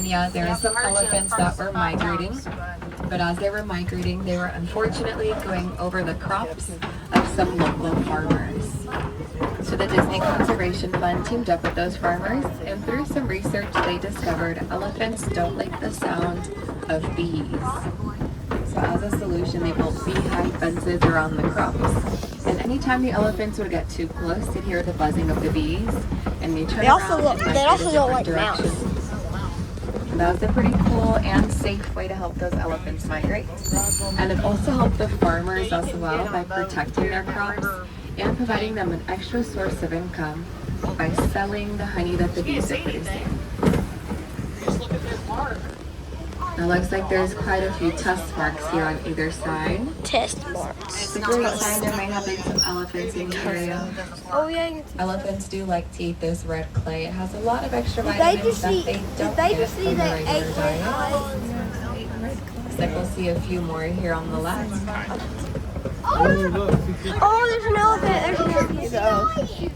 And yeah, there are some elephants that were migrating, but as they were migrating, they were unfortunately going over the crops of some local farmers. So the Disney Conservation Fund teamed up with those farmers, and through some research, they discovered elephants don't like the sound of bees. So as a solution, they built beehive fences around the crops. And anytime the elephants would get too close, they'd hear the buzzing of the bees, and they'd turn around and migrate in different directions. And that was a pretty cool and safe way to help those elephants migrate. And it also helped the farmers as well by protecting their crops and providing them an extra source of income by selling the honey that the bees are producing. It looks like there's quite a few test marks here on either side. Test marks. It's a great sign there may have been some elephants in the area. Oh yeah. Elephants do like to eat this red clay. It has a lot of extra vitamins that they don't get from the regular diet. Looks like we'll see a few more here on the left. Oh, there's an elephant. There's an elephant. So.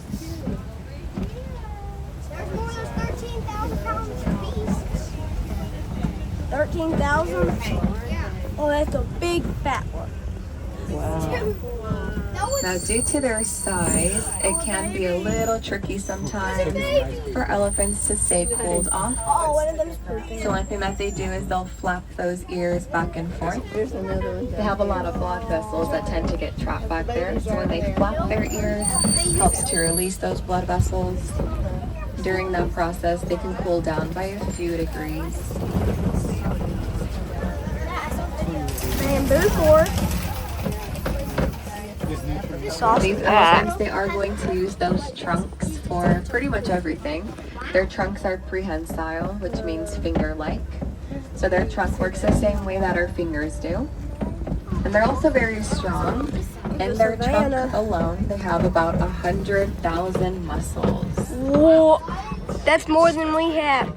13,000? Oh, that's a big fat one. Wow. Now, due to their size, it can be a little tricky sometimes for elephants to stay cooled off. Oh, one of them's pooping. So one thing that they do is they'll flap those ears back and forth. There's another one. They have a lot of blood vessels that tend to get trapped back there. So when they flap their ears, it helps to release those blood vessels. During that process, they can cool down by a few degrees. Bamboo fork. These elephants, they are going to use those trunks for pretty much everything. Their trunks are prehensile, which means finger-like. So their trunk works the same way that our fingers do. And they're also very strong. In their trunk alone, they have about 100,000 muscles. Whoa, that's more than we have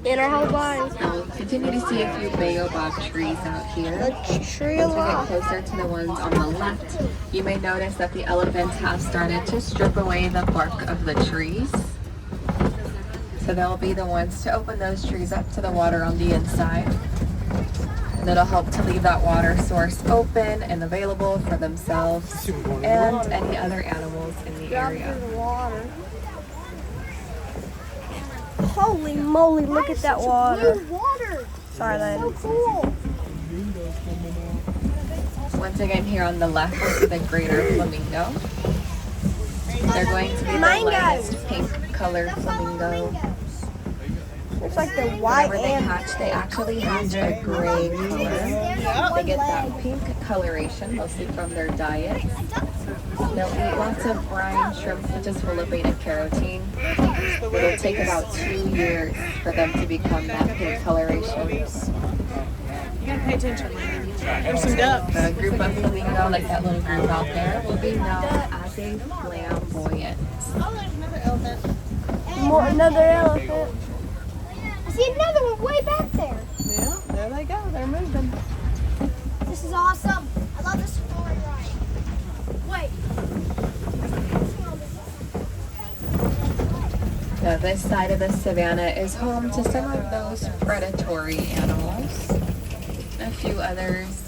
in our whole bodies. Now we'll continue to see a few baobab trees out here. A tree As we get lot. closer to the ones on the left, you may notice that the elephants have started to strip away the bark of the trees. So they'll be the ones to open those trees up to the water on the inside. And it'll help to leave that water source open and available for themselves and any other animals in the area. Water. Holy moly, look at that water. Sorry, Lynn. So cool. Once again, here on the left, we'll see the greater flamingo. They're going to be the lightest pink colored flamingo. It's like the white Whenever they hatch, they actually hatch a gray color. They get that pink coloration, mostly from their diet. They'll eat lots of brine shrimp, which is full of beta-carotene. It'll take about 2 years for them to become that pink coloration. You gotta pay attention. There's some ducks. The group of flamingo, like that little group out there, will be known as a flamboyant. Oh, there's another elephant. Another elephant. I see another one way back there. Yeah, there they go. They're moving. This is awesome. I love this story ride. Wait. Now, this side of the savannah is home to some of those predatory animals. A few others